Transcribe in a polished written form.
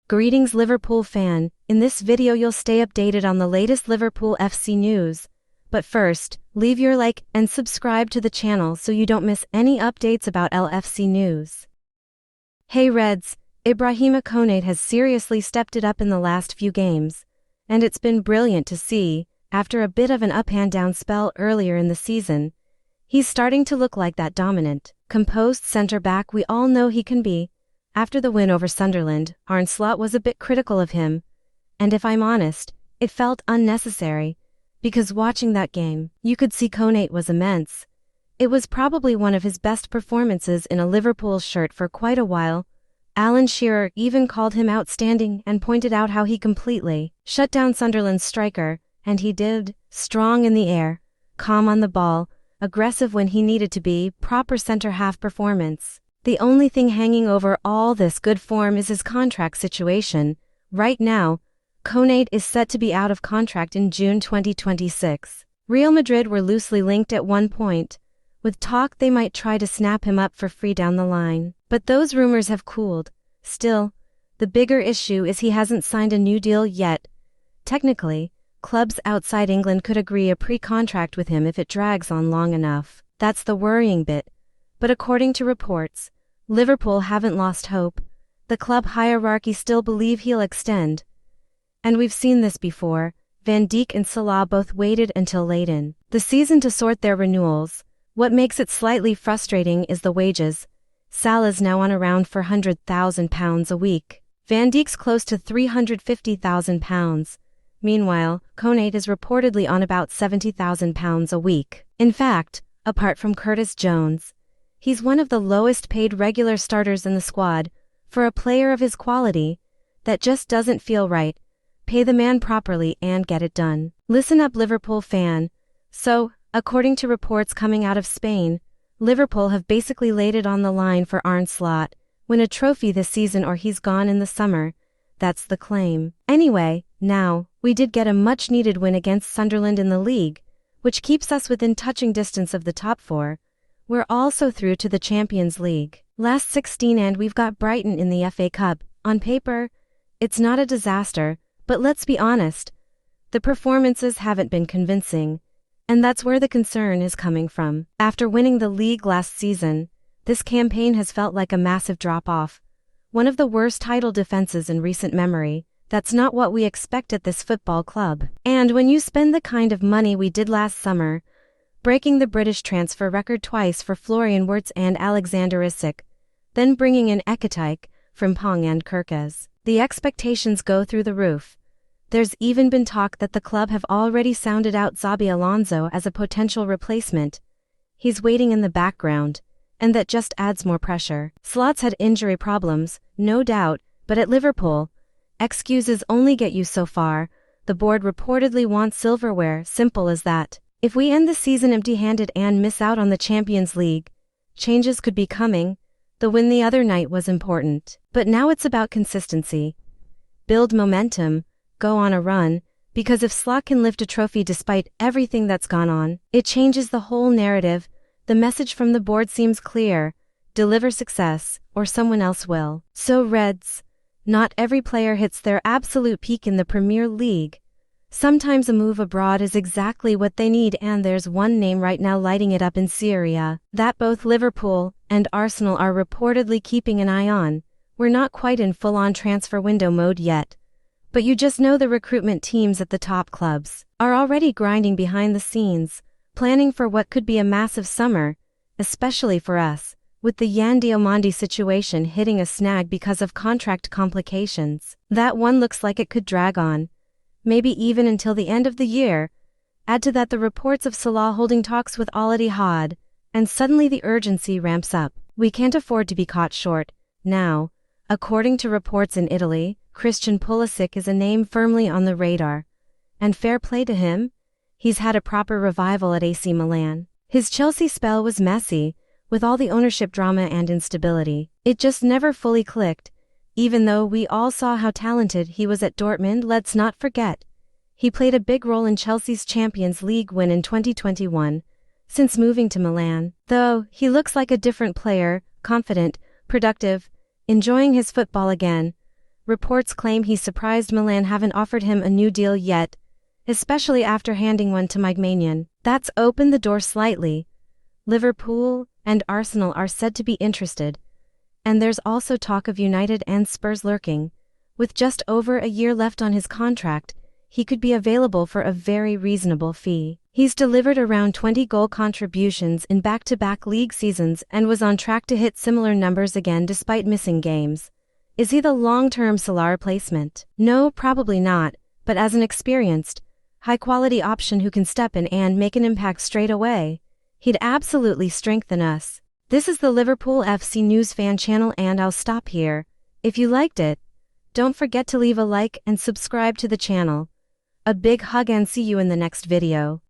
Greetings Liverpool fan, in this video you'll stay updated on the latest Liverpool FC news. But first, leave your like and subscribe to the channel so you don't miss any updates about LFC news. Hey Reds, Ibrahima Konate has seriously stepped it up in the last few games. And it's been brilliant to see, after a bit of an up and down spell earlier in the season. He's starting to look like that dominant, composed centre-back we all know he can be. After the win over Sunderland, Arne Slot was a bit critical of him. And if I'm honest, it felt unnecessary. Because watching that game, you could see Konate was immense. It was probably one of his best performances in a Liverpool shirt for quite a while. Alan Shearer even called him outstanding and pointed out how he completely shut down Sunderland's striker, and he did, strong in the air, calm on the ball, aggressive when he needed to be, proper centre-half performance. The only thing hanging over all this good form is his contract situation. Right now, Konate is set to be out of contract in June 2026. Real Madrid were loosely linked at one point, with talk they might try to snap him up for free down the line. But those rumors have cooled. Still, the bigger issue is he hasn't signed a new deal yet. Technically, clubs outside England could agree a pre-contract with him if it drags on long enough. That's the worrying bit. But according to reports, Liverpool haven't lost hope. The club hierarchy still believe he'll extend. And we've seen this before. Van Dijk and Salah both waited until late in the season to sort their renewals. What makes it slightly frustrating is the wages. Salah's now on around £400,000 a week. Van Dijk's close to £350,000. Meanwhile, Konate is reportedly on about £70,000 a week. In fact, apart from Curtis Jones, he's one of the lowest paid regular starters in the squad. For a player of his quality, that just doesn't feel right. Pay the man properly and get it done. Listen up Liverpool fan. So, according to reports coming out of Spain, Liverpool have basically laid it on the line for Arne Slot. Win a trophy this season or he's gone in the summer. That's the claim. Anyway, now, we did get a much-needed win against Sunderland in the league, which keeps us within touching distance of the top four. We're also through to the Champions League. Last 16 and we've got Brighton in the FA Cup. On paper, it's not a disaster, but let's be honest, the performances haven't been convincing. And that's where the concern is coming from. After winning the league last season, this campaign has felt like a massive drop-off. One of the worst title defenses in recent memory. That's not what we expect at this football club. And when you spend the kind of money we did last summer, breaking the British transfer record twice for Florian Wirtz and Alexander Isak, then bringing in Ekatike, Frimpong and Kirkes, the expectations go through the roof. There's even been talk that the club have already sounded out Xabi Alonso as a potential replacement. He's waiting in the background, and that just adds more pressure. Slot's had injury problems, no doubt, but at Liverpool, excuses only get you so far. The board reportedly wants silverware, simple as that. If we end the season empty-handed and miss out on the Champions League, changes could be coming. The win the other night was important, but now it's about consistency. Build momentum. Go on a run, because if Slot can lift a trophy despite everything that's gone on, it changes the whole narrative. The message from the board seems clear. Deliver success, or someone else will. So Reds, not every player hits their absolute peak in the Premier League. Sometimes a move abroad is exactly what they need, and there's one name right now lighting it up in Syria that both Liverpool and Arsenal are reportedly keeping an eye on. We're not quite in full-on transfer window mode yet. But you just know the recruitment teams at the top clubs are already grinding behind the scenes, planning for what could be a massive summer, especially for us, with the Yan Diomande situation hitting a snag because of contract complications. That one looks like it could drag on, maybe even until the end of the year. Add to that the reports of Salah holding talks with Al Ittihad, and suddenly the urgency ramps up. We can't afford to be caught short. Now, according to reports in Italy, Christian Pulisic is a name firmly on the radar. And fair play to him, he's had a proper revival at AC Milan. His Chelsea spell was messy, with all the ownership drama and instability. It just never fully clicked. Even though we all saw how talented he was at Dortmund, let's not forget, he played a big role in Chelsea's Champions League win in 2021. Since moving to Milan, though, he looks like a different player, confident, productive, enjoying his football again. reports claim he surprised Milan haven't offered him a new deal yet, especially after handing one to Mike Maignan. That's opened the door slightly. Liverpool and Arsenal are said to be interested, and there's also talk of United and Spurs lurking. With just over a year left on his contract, he could be available for a very reasonable fee. He's delivered around 20 goal contributions in back-to-back league seasons and was on track to hit similar numbers again despite missing games. Is he the long-term Salah replacement? No, probably not, but as an experienced, high-quality option who can step in and make an impact straight away, he'd absolutely strengthen us. This is the Liverpool FC News Fan channel and I'll stop here. If you liked it, don't forget to leave a like and subscribe to the channel. A big hug and see you in the next video.